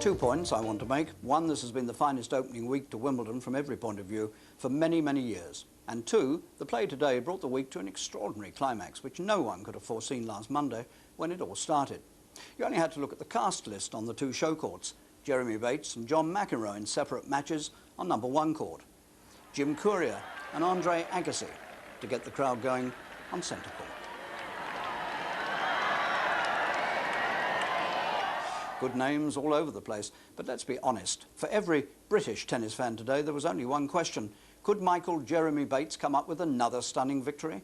2 points I want to make. One, this has been the finest opening week to Wimbledon from every point of view for many, many years. And two, the play today brought the week to an extraordinary climax, which no one could have foreseen last Monday when it all started. You only had to look at the cast list on the two show courts, Jeremy Bates and John McEnroe in separate matches on number 1 court, Jim Courier and Andre Agassi to get the crowd going on centre court. Good names all over the place, but let's be honest. For every British tennis fan today, there was only one question. Could Michael Jeremy Bates come up with another stunning victory?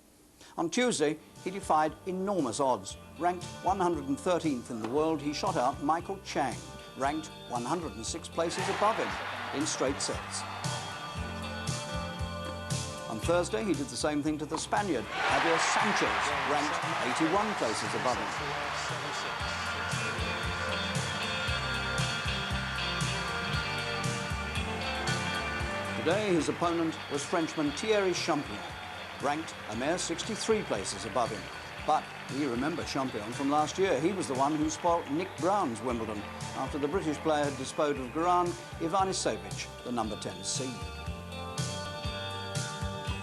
On Tuesday, he defied enormous odds. Ranked 113th in the world, he shot out Michael Chang, ranked 106 places above him in straight sets. On Thursday, he did the same thing to the Spaniard, Javier Sanchez, ranked 81 places above him. Today, his opponent was Frenchman Thierry Champion, ranked a mere 63 places above him. But we remember Champion from last year. He was the one who spoilt Nick Brown's Wimbledon after the British player had disposed of Goran Ivanisevic, the number 10 seed.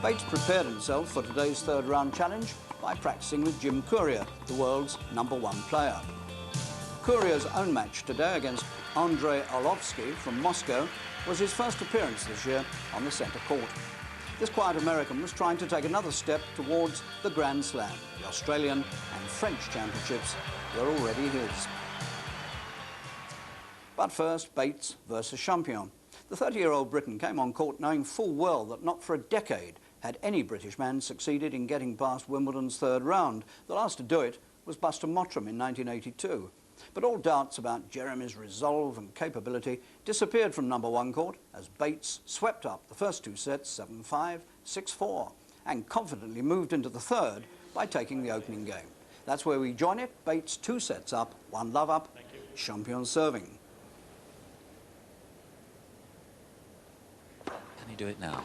Bates prepared himself for today's third-round challenge by practicing with Jim Courier, the world's number 1 player. Courier's own match today against Andrei Arlovsky from Moscow was his first appearance this year on the centre court. This quiet American was trying to take another step towards the Grand Slam. The Australian and French championships were already his. But first, Bates versus Champion. The 30-year-old Briton came on court knowing full well that not for a decade had any British man succeeded in getting past Wimbledon's third round. The last to do it was Buster Mottram in 1982. But all doubts about Jeremy's resolve and capability disappeared from number 1 court as Bates swept up the first 2 sets 7-5, 6-4 and confidently moved into the third by taking the opening game. That's where we join it. Bates 2 sets up, 1 love up, Champion serving. Can he do it now?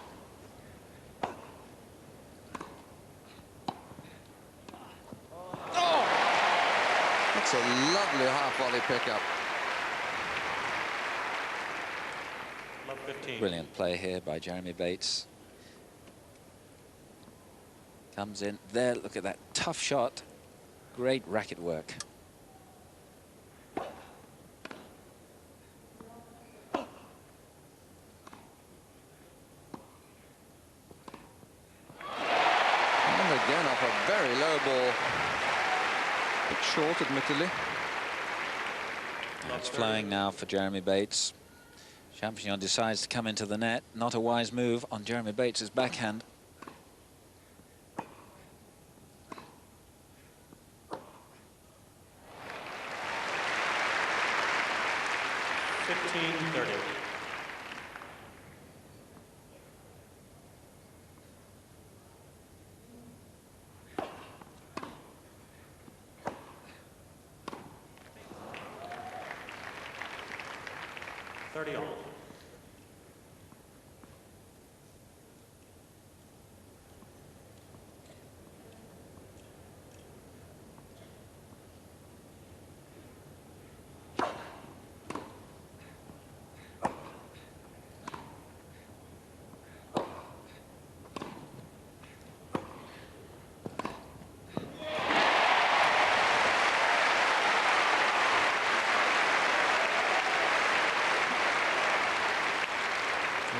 It's a lovely half-volley pickup. Love 15. Brilliant play here by Jeremy Bates. Comes in there, look at that tough shot. Great racket work. And again off a very low ball. Bit short, admittedly. It's flowing now for Jeremy Bates. Champion decides to come into the net. Not a wise move on Jeremy Bates' backhand. All.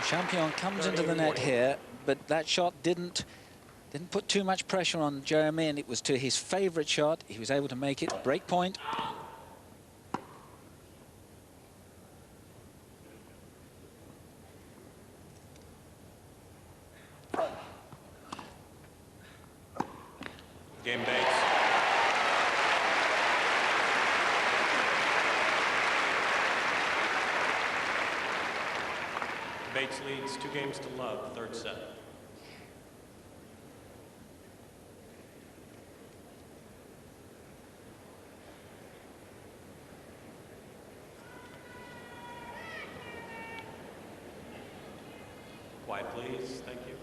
Champion comes into the net here, but that shot didn't put too much pressure on Jeremy, and it was to his favourite shot. He was able to make it. Break point. Game Bates. Bates leads 2 games to love, third set. Quiet, please. Thank you.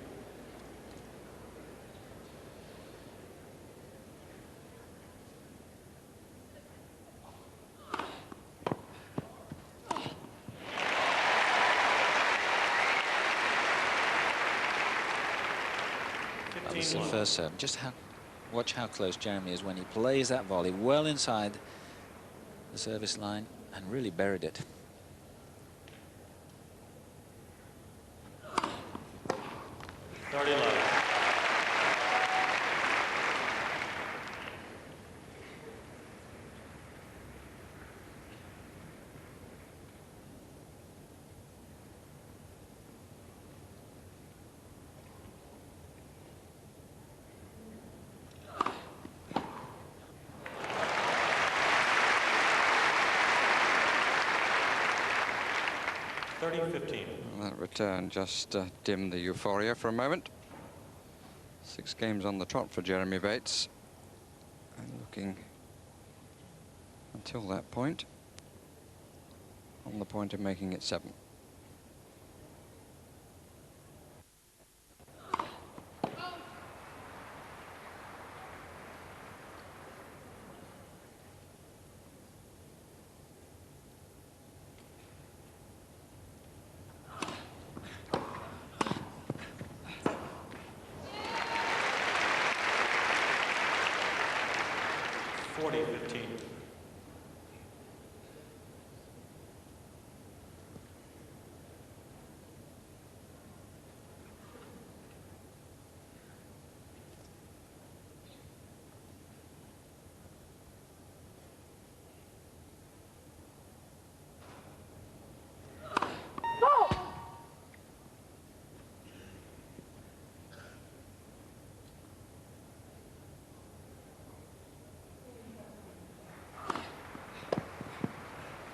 It's the love. first serve. Watch how close Jeremy is when he plays that volley well inside the service line and really buried it. 30 love. That return just dimmed the euphoria for a moment. 6 games on the trot for Jeremy Bates, and looking until that point on the point of making it 7.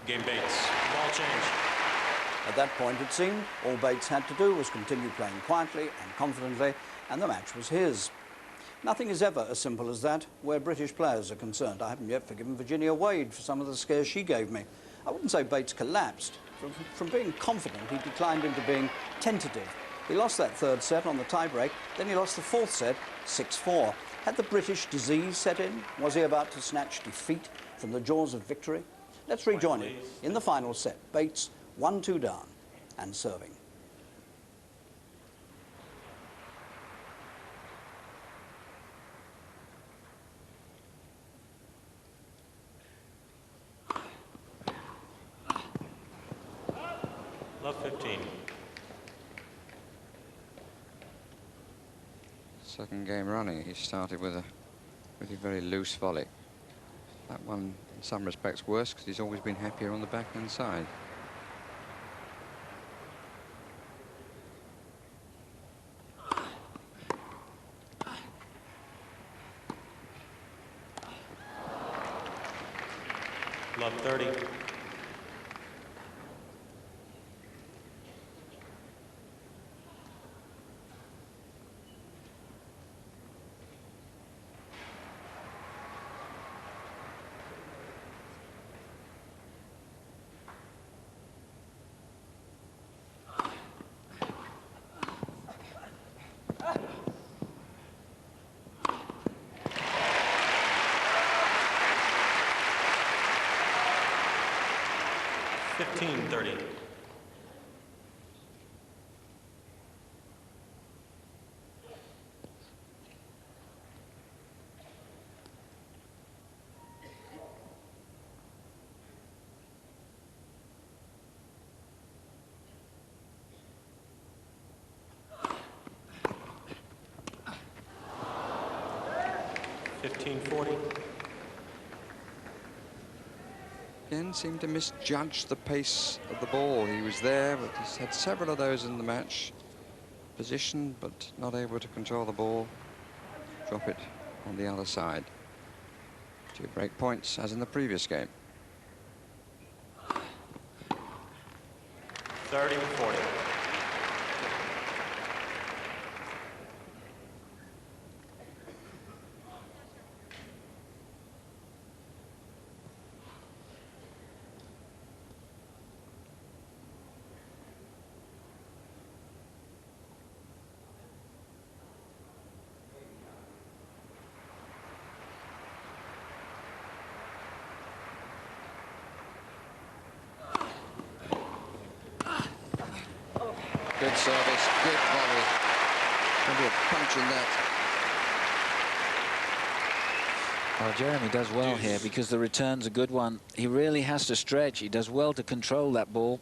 Game Bates. Ball change. At that point, it seemed, all Bates had to do was continue playing quietly and confidently, and the match was his. Nothing is ever as simple as that where British players are concerned. I haven't yet forgiven Virginia Wade for some of the scares she gave me. I wouldn't say Bates collapsed. From being confident, he declined into being tentative. He lost that 3rd set on the tiebreak, then he lost the 4th set, 6-4. Had the British disease set in? Was he about to snatch defeat from the jaws of victory? Let's rejoin him in the final set. Bates 1-2 down and serving. Love 15. Second game running, he started with a really very loose volley. That one, in some respects, worse because he's always been happier on the backhand side. Love 30. $15-30. $15-40. Again, seemed to misjudge the pace of the ball. He was there, but he's had several of those in the match. Position, but not able to control the ball. Drop it on the other side. 2 break points, as in the previous game. 30-40. Good service, good volley. Maybe a punch in that Well, Jeremy does well here because the return's a good one. He really has to stretch. He does well to control that ball.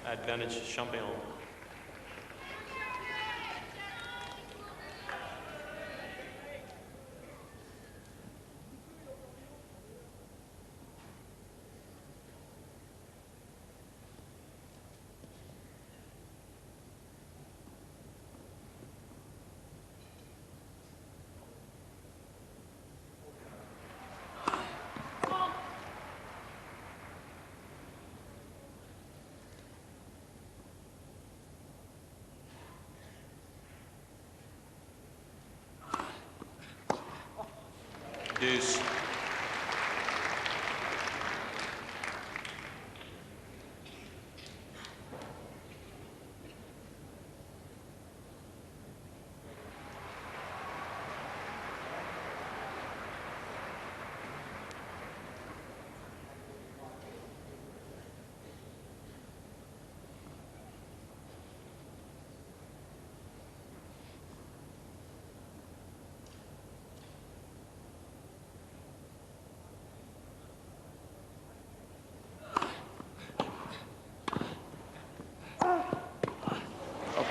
Advantage champion. Deuce.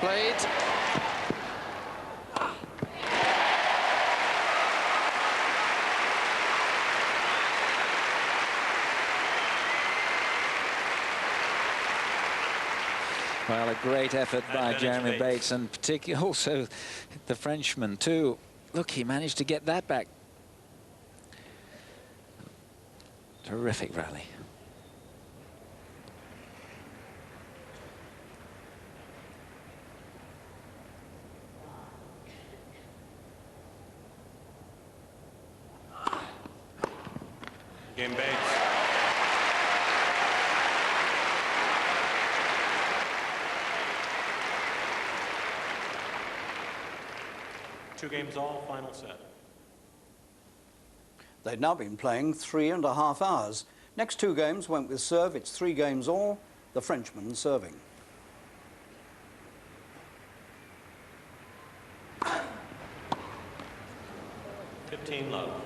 Played. Well, a great effort by Advantage Jeremy Bates. Bates, and particularly also the Frenchman too. Look, he managed to get that back. Terrific rally. Game Bates. Two games all, final set. They'd now been playing 3.5 hours. Next two games went with serve. It's 3 games all, the Frenchman serving. Love.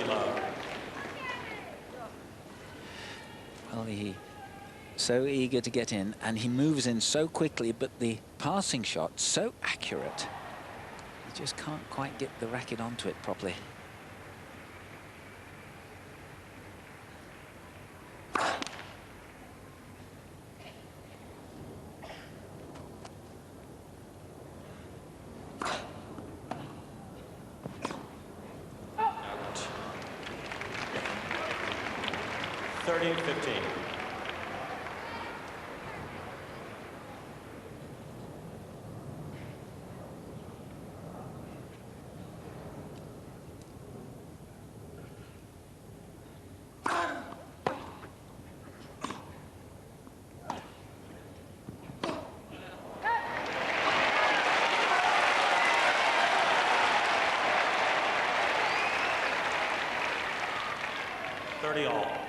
Love. Well, he's so eager to get in, and he moves in so quickly, but the passing shot so accurate. He just can't quite get the racket onto it properly. Out. 30-15. All.